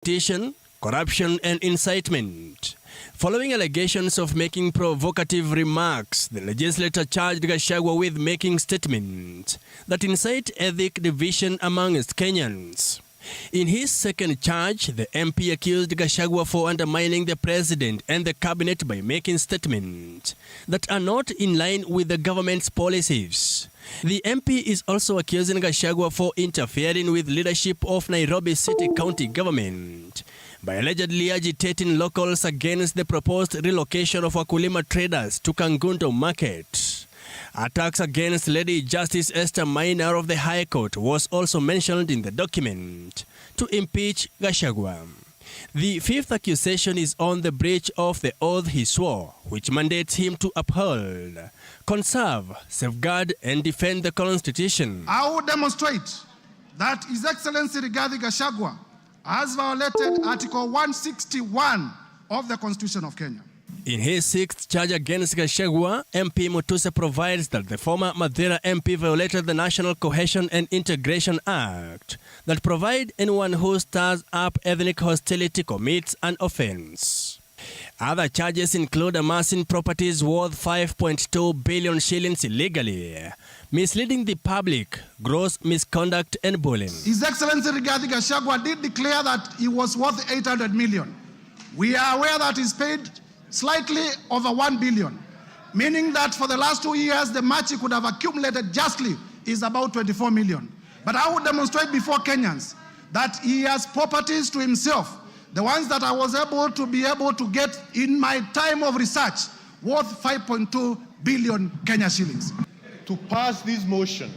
sedition, corruption and incitement. Following allegations of making provocative remarks, the legislator charged Gachagua with making statements that incite ethnic division amongst Kenyans. In his second charge, the MP accused Gachagua for undermining the president and the cabinet by making statements that are not in line with the government's policies. The MP is also accusing Gachagua for interfering with leadership of Nairobi City County government by allegedly agitating locals against the proposed relocation of Wakulima traders to Kangundo Market. Attacks against Lady Justice Esther Maina of the High Court was also mentioned in the document to impeach Gachagua. The fifth accusation is on the breach of the oath he swore, which mandates him to uphold, conserve, safeguard, and defend the Constitution. I will demonstrate that His Excellency Rigathi Gachagua has violated Article 161 of the Constitution of Kenya. In his sixth charge against Gachagua, MP Mutuse provides that the former Mathira MP violated the National Cohesion and Integration Act that provide anyone who stirs up ethnic hostility commits an offense. Other charges include amassing properties worth 5.2 billion shillings illegally, misleading the public, gross misconduct and bullying. His Excellency Rigathi Gachagua did declare that he was worth 800 million. We are aware that he's paid slightly over 1 billion, meaning that for the last 2 years, the match he could have accumulated justly is about 24 million. But I will demonstrate before Kenyans that he has properties to himself, the ones that I was able to get in my time of research, worth 5.2 billion Kenya shillings. To pass this motion,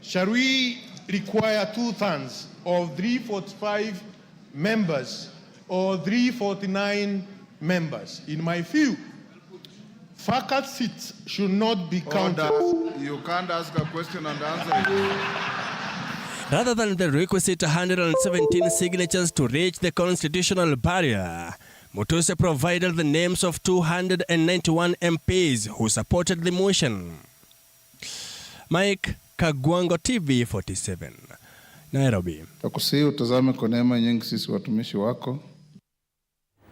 shall we require 2/3 of 345 members or 349 members? In my view, vacant seats should not be counted. Order. You can't ask a question and answer it. Rather than the requisite 117 signatures to reach the constitutional barrier, Mutuse provided the names of 291 MPs who supported the motion. Mike Kagwango, TV 47, Nairobi. Takusihi utazame kwa neema nyingi sisi watumishi wako.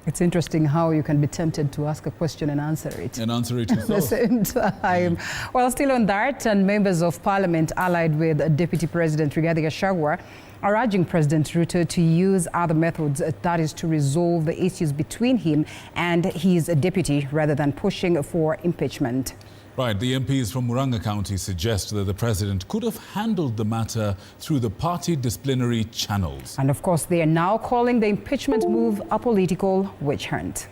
It's interesting how you can be tempted to ask a question and answer it. And answer it yourself. At the same time. Well, still on that, and members of parliament allied with Deputy President Rigathi Gachagua are urging President Ruto to use other methods, that is to resolve the issues between him and his deputy rather than pushing for impeachment. Right, the MPs from Morara County suggest that the president could have handled the matter through the party disciplinary channels. And of course, they are now calling the impeachment move a political witch hunt.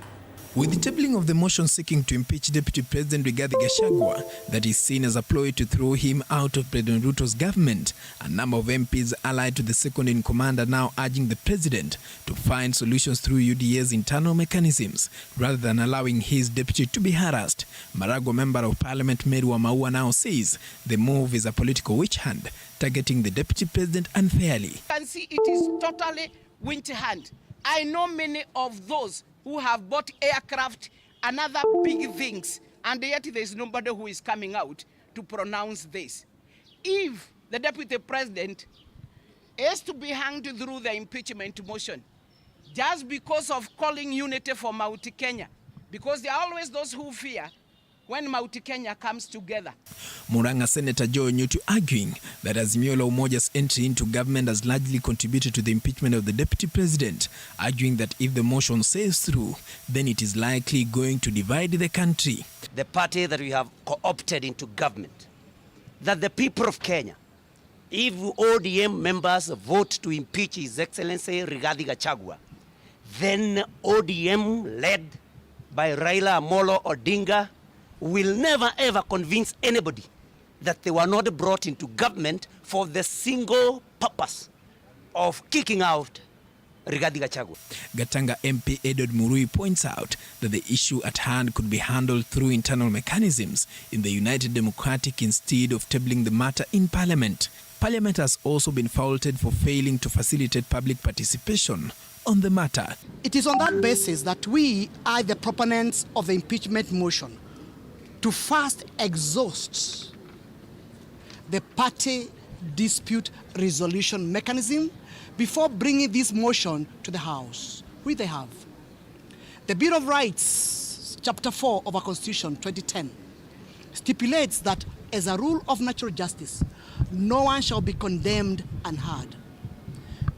With the tabling of the motion seeking to impeach Deputy President Rigathi Gachagua that is seen as a ploy to throw him out of President Ruto's government, a number of MPs allied to the second-in-command are now urging the president to find solutions through UDA's internal mechanisms rather than allowing his deputy to be harassed. Marago Member of Parliament Mary Wamaua now says the move is a political witch hunt targeting the deputy president unfairly. You can see it is totally witch hunt. I know many of those who have bought aircraft and other big things, and yet there is nobody who is coming out to pronounce this. If the deputy president is to be hanged through the impeachment motion, just because of calling unity for Mount Kenya, because there are always those who fear when Mount Kenya comes together. Murang'a Senator Joe Nyutu arguing that Azimio la Umoja's entry into government has largely contributed to the impeachment of the deputy president, arguing that if the motion sails through, then it is likely going to divide the country. The party that we have co-opted into government, that the people of Kenya, if ODM members vote to impeach His Excellency Rigathi Gachagua, then ODM led by Raila Amolo Odinga will never ever convince anybody that they were not brought into government for the single purpose of kicking out Rigathi Gachagua. Gatanga MP Edward Murui points out that the issue at hand could be handled through internal mechanisms in the United Democratic instead of tabling the matter in Parliament. Parliament has also been faulted for failing to facilitate public participation on the matter. It is on that basis that we are the proponents of the impeachment motion to first exhaust the party dispute resolution mechanism before bringing this motion to the House, which they have. The Bill of Rights, Chapter 4 of our Constitution, 2010, stipulates that as a rule of natural justice, no one shall be condemned unheard.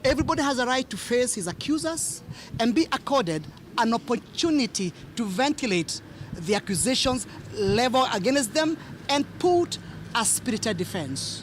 Everybody has a right to face his accusers and be accorded an opportunity to ventilate the accusations leveled against them and put a spirited defense.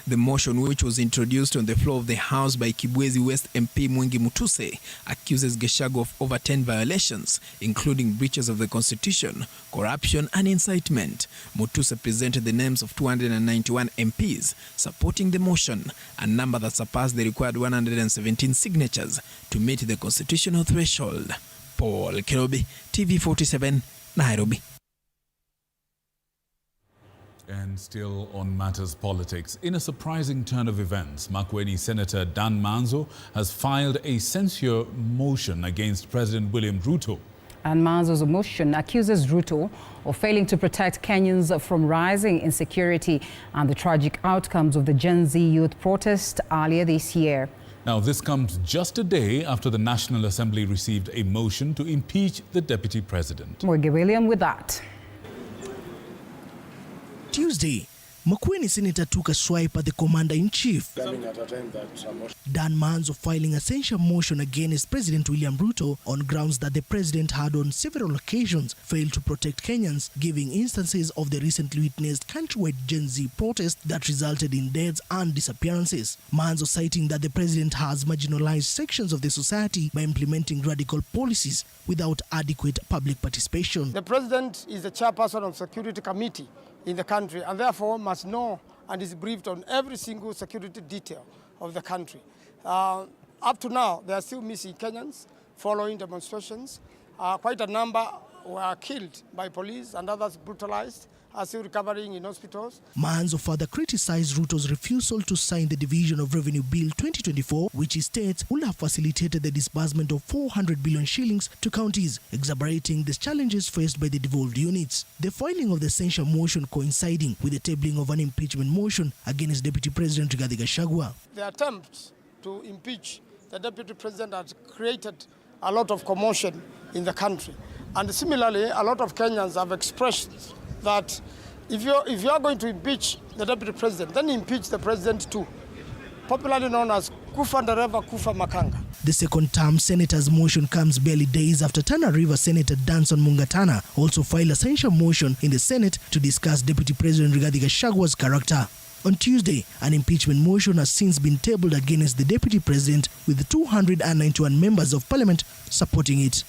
The motion, which was introduced on the floor of the House by Kibwezi West MP Mwengi Mutuse, accuses Gachagua of over 10 violations, including breaches of the Constitution, corruption and incitement. Mutuse presented the names of 291 MPs supporting the motion, a number that surpassed the required 117 signatures to meet the constitutional threshold. Paul Kerobi, TV47, Nairobi. And still on matters politics, in a surprising turn of events, Makueni Senator Dan Manzo has filed a censure motion against President William Ruto. And Manzo's motion accuses Ruto of failing to protect Kenyans from rising insecurity and the tragic outcomes of the Gen Z youth protest earlier this year. Now, this comes just a day after the National Assembly received a motion to impeach the deputy president. Mwege William with that. Tuesday, Makueni Senator took a swipe at the Commander-in-Chief, Dan Manzo, filing a censure motion against President William Ruto on grounds that the president had on several occasions failed to protect Kenyans, giving instances of the recently witnessed countrywide Gen Z protest that resulted in deaths and disappearances. Manzo citing that the president has marginalized sections of the society by implementing radical policies without adequate public participation. The president is the chairperson of Security Committee in the country and therefore must know and is briefed on every single security detail of the country. Up to now, there are still missing Kenyans following demonstrations. Quite a number were killed by police and others brutalized, are still recovering in hospitals. Manzo further criticized Ruto's refusal to sign the Division of Revenue Bill 2024, which he states would have facilitated the disbursement of 400 billion shillings to counties, exacerbating the challenges faced by the devolved units. The filing of the censure motion coinciding with the tabling of an impeachment motion against Deputy President Rigathi Gachagua. The attempt to impeach the Deputy President has created a lot of commotion in the country. And similarly, a lot of Kenyans have expressed that if you are going to impeach the Deputy President, then impeach the President too, popularly known as Kufa Ndereva Kufa Makanga. The second-term senator's motion comes barely days after Tana River Senator Danson Mungatana also filed a censure motion in the Senate to discuss Deputy President Rigathi Gachagua's character. On Tuesday, an impeachment motion has since been tabled against the Deputy President, with 291 members of Parliament supporting it.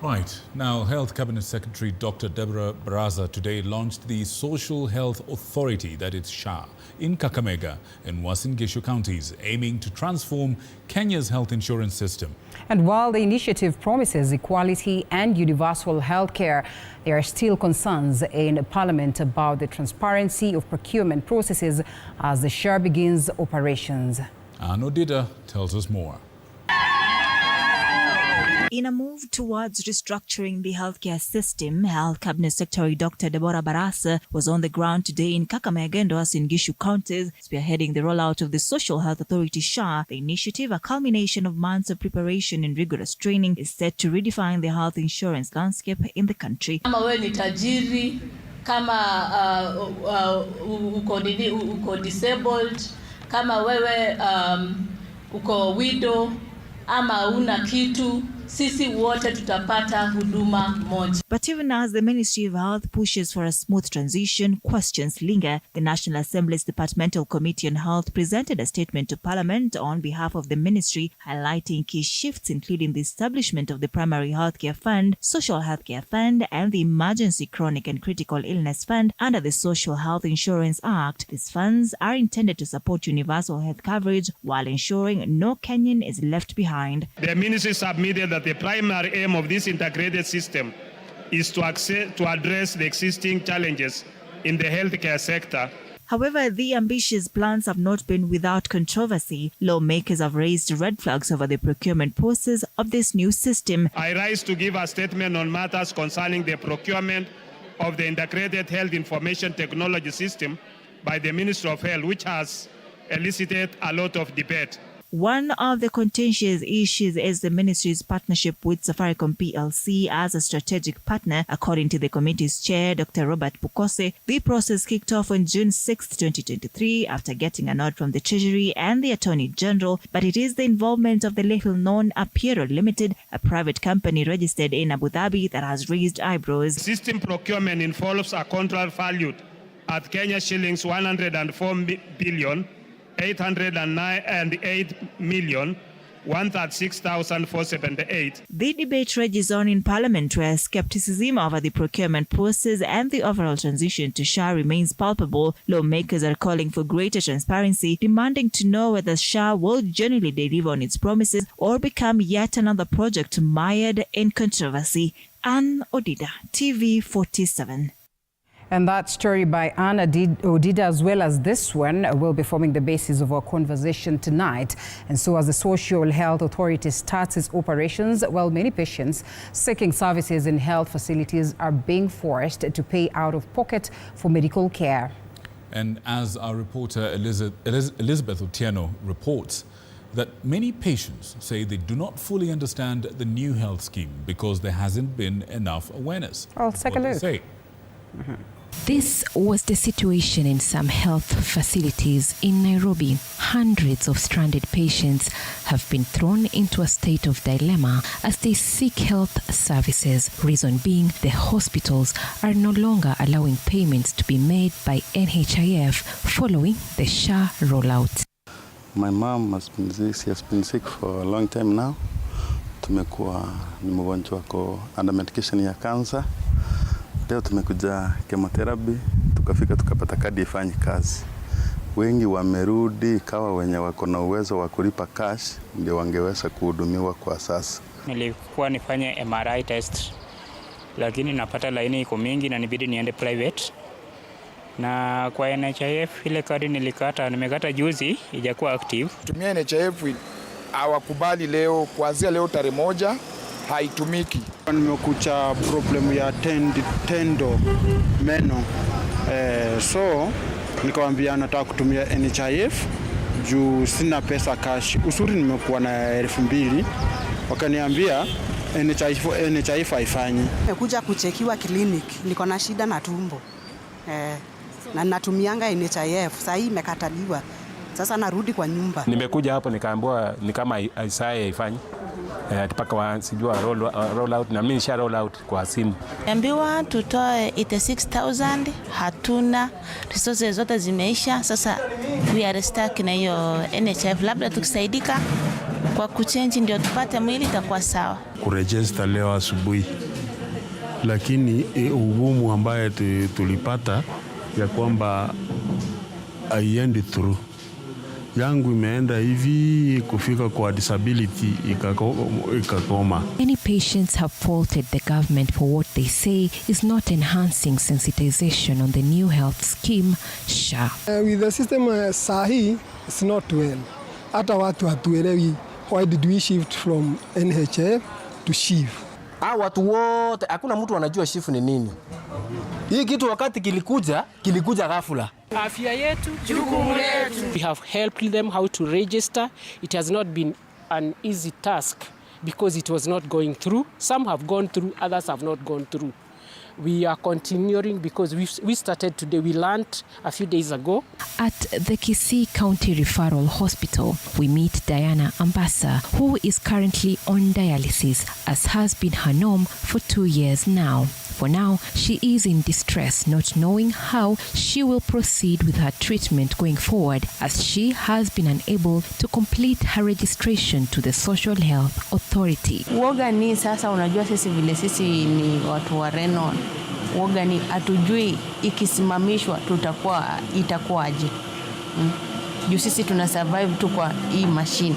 Right. Now, Health Cabinet Secretary Dr. Deborah Baraza today launched the Social Health Authority, that is SHA, in Kakamega and Uasin Gishu counties, aiming to transform Kenya's health insurance system. And while the initiative promises equality and universal health care, there are still concerns in Parliament about the transparency of procurement processes as the SHA begins operations. Anno Dida tells us more. In a move towards restructuring the healthcare system, Health Cabinet Secretary Dr. Deborah Baraza was on the ground today in Kakamega and Uasin Gishu counties, spearheading the rollout of the Social Health Authority SHA. The initiative, a culmination of months of preparation and rigorous training, is set to redefine the health insurance landscape in the country. Kama wewe ni tajiri, kama uko disabled, kama wewe uko widow, ama una kitu, sisi wote tutapata huduma moja. But even as the Ministry of Health pushes for a smooth transition, questions linger. The National Assembly's Departmental Committee on Health presented a statement to Parliament on behalf of the ministry, highlighting key shifts including the establishment of the Primary Healthcare Fund, Social Healthcare Fund, and the Emergency Chronic and Critical Illness Fund under the Social Health Insurance Act. These funds are intended to support universal health coverage while ensuring no Kenyan is left behind. The ministry submitted that the primary aim of this integrated system is to address the existing challenges in the healthcare sector. However, the ambitious plans have not been without controversy. Lawmakers have raised red flags over the procurement process of this new system. I rise to give a statement on matters concerning the procurement of the integrated health information technology system by the Ministry of Health, which has elicited a lot of debate. One of the contentious issues is the ministry's partnership with Safaricom PLC as a strategic partner. According to the committee's chair, Dr. Robert Pukose, the process kicked off on June 6, 2023, after getting a nod from the Treasury and the Attorney General, but it is the involvement of the little-known Apero Limited, a private company registered in Abu Dhabi, that has raised eyebrows. System procurement involves a contract valued at Kenya shillings 104 billion. 808,136,478. The debate rages on in Parliament, where skepticism over the procurement process and the overall transition to SHA remains palpable. Lawmakers are calling for greater transparency, demanding to know whether SHA will genuinely deliver on its promises or become yet another project mired in controversy. Anne Odida, TV 47. And that story by Anna Odida, as well as this one, will be forming the basis of our conversation tonight. And so as the Social Health Authority starts its operations, well, many patients seeking services in health facilities are being forced to pay out of pocket for medical care. And as our reporter Elizabeth Otieno reports, that many patients say they do not fully understand the new health scheme because there hasn't been enough awareness. Well, let's take a look. This was the situation in some health facilities in Nairobi. Hundreds of stranded patients have been thrown into a state of dilemma as they seek health services. Reason being, the hospitals are no longer allowing payments to be made by NHIF following the SHA rollout. My mom has been sick. She has been sick for a long time now. Tumekuwa ni mgonjwa wako under medication ya cancer. Leo tumekuja chemotherapy, tukafika tukapata kadi ifanye kazi. Wengi wamerudi, ikawa wenye wako na uwezo wa kulipa cash ndio wangeweza kuhudumiwa kwa sasa. Nilikuwa nifanye MRI test, lakini napata laini iko mingi na nibidi niende private. Na kwa NHIF ile kadi nimekata juzi, ijakuwa active. Tumia NHIF hawakubali leo, kuanzia leo tarehe 1 haitumiki. Nimekucha problem ya tendo meno, so nikamwambia nataka kutumia NHIF juu sina pesa cash. Usuri nimekuwa na 2,000, wakaniambia NHIF haifanyi. Nimekuja kuchekiwa clinic, niko na shida na tumbo na natumianga NHIF, sasa hii imekataliwa. Sasa narudi kwa nyumba. Nimekuja hapo nikaambiwa ni kama Isaya haifanyi. Mpaka sijua roll out na mimi nisha roll out kwa simu. Ambiwa tutoe 86,000, hatuna, resources zote zimeisha. Sasa we are stuck na hiyo NHIF, labda tukisaidika kwa kuchange ndio tupate mwili itakuwa sawa. Kuregister leo asubuhi, lakini ugumu ambaye tulipata ya kwamba haiendi through. Yangu imeenda hivi kufika kwa disability ikakoma. Many patients have faulted the government for what they say is not enhancing sensitization on the new health scheme, SHA. With the system sahi, it's not well. Hata watu hatuelewi why did we shift from NHIF to SHIF. Watu wote, hakuna mtu anajua SHIF ni nini. Hii kitu wakati kilikuja ghafula. Afya yetu, jukumu letu. We have helped them how to register. It has not been an easy task because it was not going through. Some have gone through, others have not gone through. We are continuing because we started today. We learned a few days ago. At the Kisii County Referral Hospital, we meet Diana Ambassa, who is currently on dialysis, as has been her norm for 2 years now. For now, she is in distress, not knowing how she will proceed with her treatment going forward, as she has been unable to complete her registration to the Social Health Authority. Uoga ni sasa, unajua sisi vile sisi ni watu wa renal. Uoga ni hatujui ikisimamishwa itakuwaje. Juu sisi tuna survive tu kwa hii machine.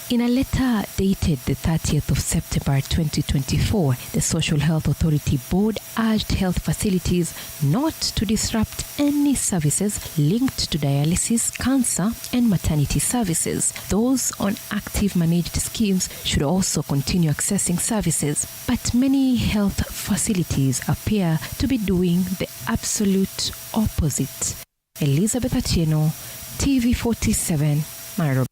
In a letter dated the 30th of September 2024, the Social Health Authority Board urged health facilities not to disrupt any services linked to dialysis, cancer, and maternity services. Those on active managed schemes should also continue accessing services. But many health facilities appear to be doing the absolute opposite. Elizabeth Otieno, TV47, Nairobi.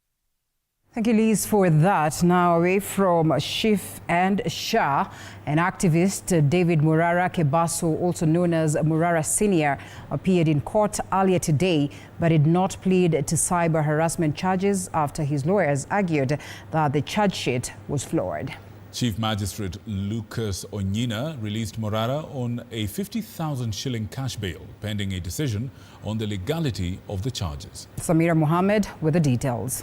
Thank you, Liz, for that. Now, away from Chief and Shah, an activist, David Morara Kebaso, also known as Morara Senior, appeared in court earlier today, but did not plead to cyber harassment charges after his lawyers argued that the charge sheet was flawed. Chief Magistrate Lucas Onyina released Morara on a 50,000 shilling cash bail, pending a decision on the legality of the charges. Samira Mohammed with the details.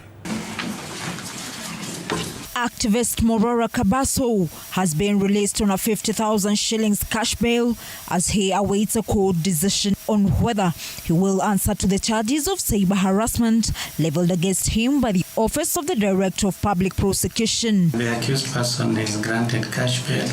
Activist Morara Kebaso has been released on a 50,000 shillings cash bail as he awaits a court decision on whether he will answer to the charges of cyber harassment leveled against him by the Office of the Director of Public Prosecution. The accused person is granted cash bail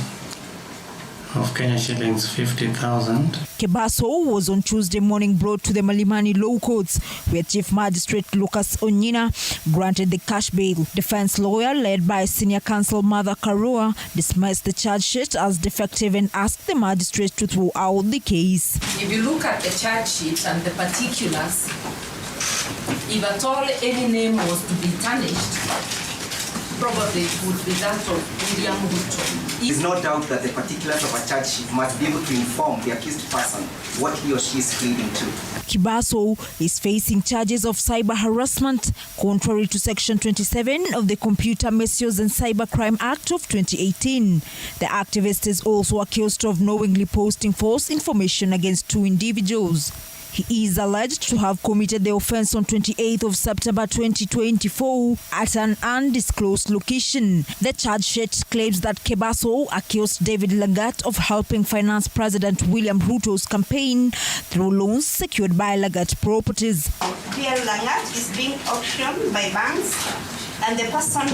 of Kenya shillings 50,000. Kebaso was on Tuesday morning brought to the Malimani Law Courts, where Chief Magistrate Lucas Onyina granted the cash bail. Defense lawyer led by Senior Counsel Mother Karua dismissed the charge sheet as defective and asked the magistrate to throw out the case. If you look at the charge sheet and the particulars, if at all any name was to be tarnished, probably it would be that of William Ruto. There is no doubt that the particulars of a charge sheet must be able to inform the accused person what he or she is pleading to. Kebaso is facing charges of cyber harassment contrary to Section 27 of the Computer Misuse and Cybercrime Act of 2018. The activist is also accused of knowingly posting false information against two individuals. He is alleged to have committed the offense on 28th of September 2024 at an undisclosed location. The charge sheet claims that Kebaso accused David Lagat of helping finance President William Ruto's campaign through loans secured by Lagat properties. Pierre Lagat is being auctioned by banks, and the person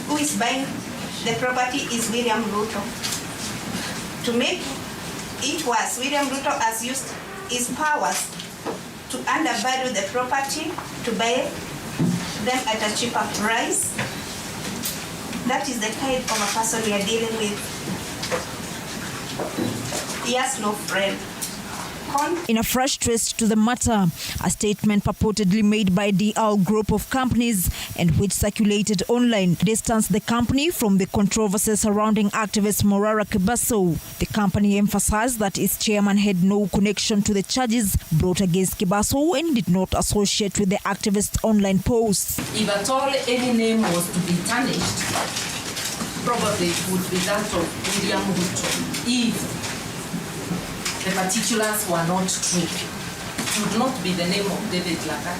who is buying the property is William Ruto. To make it worse, William Ruto has used his powers to undervalue the property, to buy them at a cheaper price. That is the kind of a person we are dealing with. He has no friend. In a fresh twist to the matter, a statement purportedly made by DL Group of companies and which circulated online distanced the company from the controversy surrounding activist Morara Kebaso. The company emphasized that its chairman had no connection to the charges brought against Kebaso and did not associate with the activist's online posts. If at all any name was to be tarnished, probably it would be that of William Ruto. If the particulars were not true, it would not be the name of David Lagat.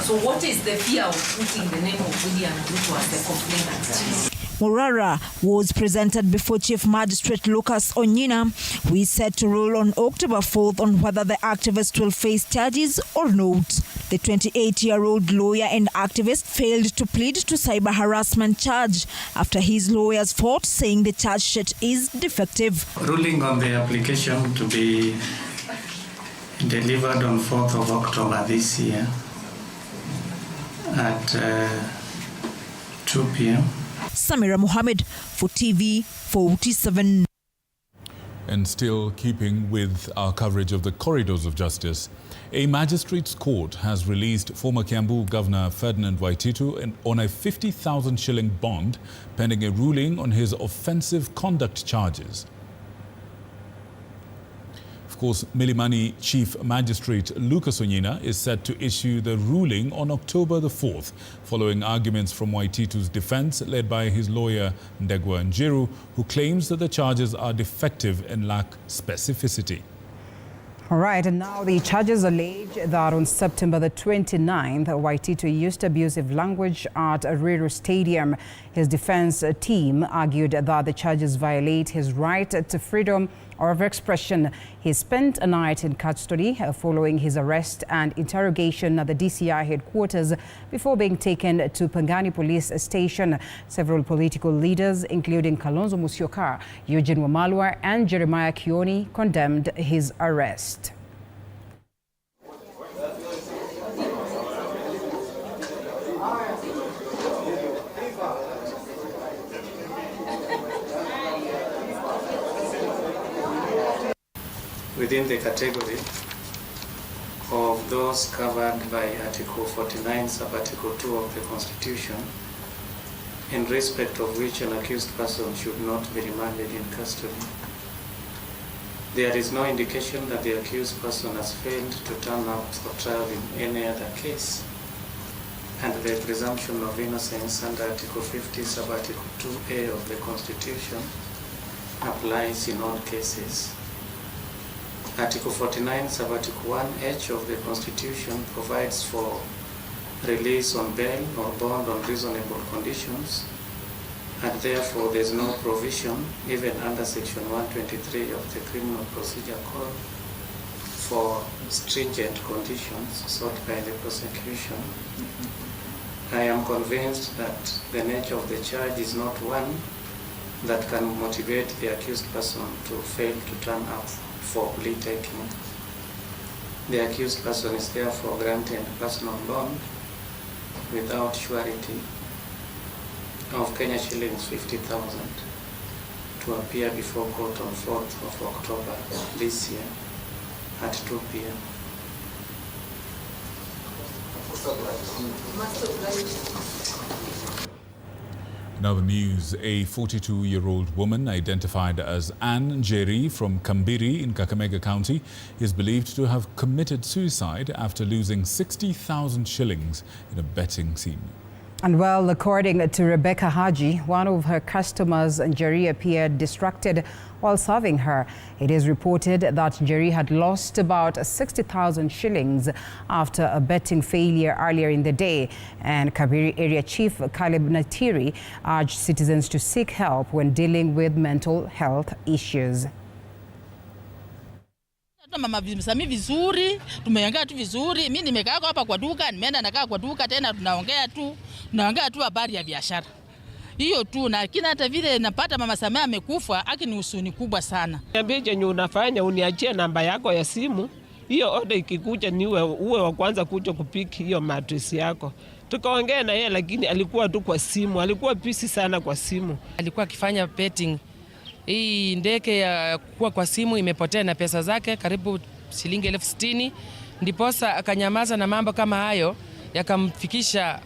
So what is the fear of putting the name of William Ruto as the complainant? Morara was presented before Chief Magistrate Lucas Onyina, who is set to rule on October 4th on whether the activist will face charges or not. The 28-year-old lawyer and activist failed to plead to cyber harassment charge after his lawyers fought, saying the charge sheet is defective. Ruling on the application to be delivered on 4th of October this year at 2 p.m. Samira Mohammed for TV47. And still keeping with our coverage of the corridors of justice, a magistrate's court has released former Kiambu Governor Ferdinand Waititu on a 50,000 shilling bond pending a ruling on his offensive conduct charges. Of course, Milimani Chief Magistrate Lucas Onyina is set to issue the ruling on October the 4th, following arguments from Waititu's defense led by his lawyer Ndegwa Njiru, who claims that the charges are defective and lack specificity. All right, and now the charges allege that on September the 29th, Waititu used abusive language at Ruto Stadium. His defense team argued that the charges violate his right to freedom of expression. He spent a night in custody following his arrest and interrogation at the DCI headquarters before being taken to Pangani Police Station. Several political leaders, including Kalonzo Musyoka, Eugene Wamalwa, and Jeremiah Kioni, condemned his arrest. Within the category of those covered by Article 49, Sub-Article 2 of the Constitution, in respect of which an accused person should not be remanded in custody. There is no indication that the accused person has failed to turn up for trial in any other case, and the presumption of innocence under Article 50, Sub-Article 2A of the Constitution applies in all cases. Article 49, Sub-Article 1H of the Constitution provides for release on bail or bond on reasonable conditions, and therefore there is no provision, even under Section 123 of the Criminal Procedure Code, for stringent conditions sought by the prosecution. I am convinced that the nature of the charge is not one that can motivate the accused person to fail to turn up for plea taking. The accused person is therefore granted personal bond without surety of Kenya shillings 50,000 to appear before court on 4th of October this year at 2 p.m. Another news, a 42-year-old woman identified as Anne Njeri from Kambiri in Kakamega County is believed to have committed suicide after losing 60,000 shillings in a betting scene. And well, according to Rebecca Haji, one of her customers, Njeri, appeared distracted while serving her. It is reported that Njeri had lost about 60,000 shillings after a betting failure earlier in the day. And Kabiri Area Chief Caleb Natiri urged citizens to seek help when dealing with mental health issues. Mama Sami vizuri, tumeongea tu vizuri. Mimi nimekaa hapa kwa duka, nimeenda nakaa kwa duka tena tunaongea tu habari ya biashara. Hiyo tu, na kina hata vile napata Mama Samia amekufa, haki ni huzuni kubwa sana. Niambie chenye unafanya, uniachie namba yako ya simu. Hiyo order ikikuja ni uwe wa kwanza kuja kupiki hiyo mattress yako. Tukaongea na yeye, lakini alikuwa tu kwa simu, alikuwa busy sana kwa simu. Alikuwa akifanya betting. Hii ndeke ya kuwa kwa simu imepotea na pesa zake karibu shilingi 60,000, ndiposa akanyamaza na mambo kama hayo yakamfikisha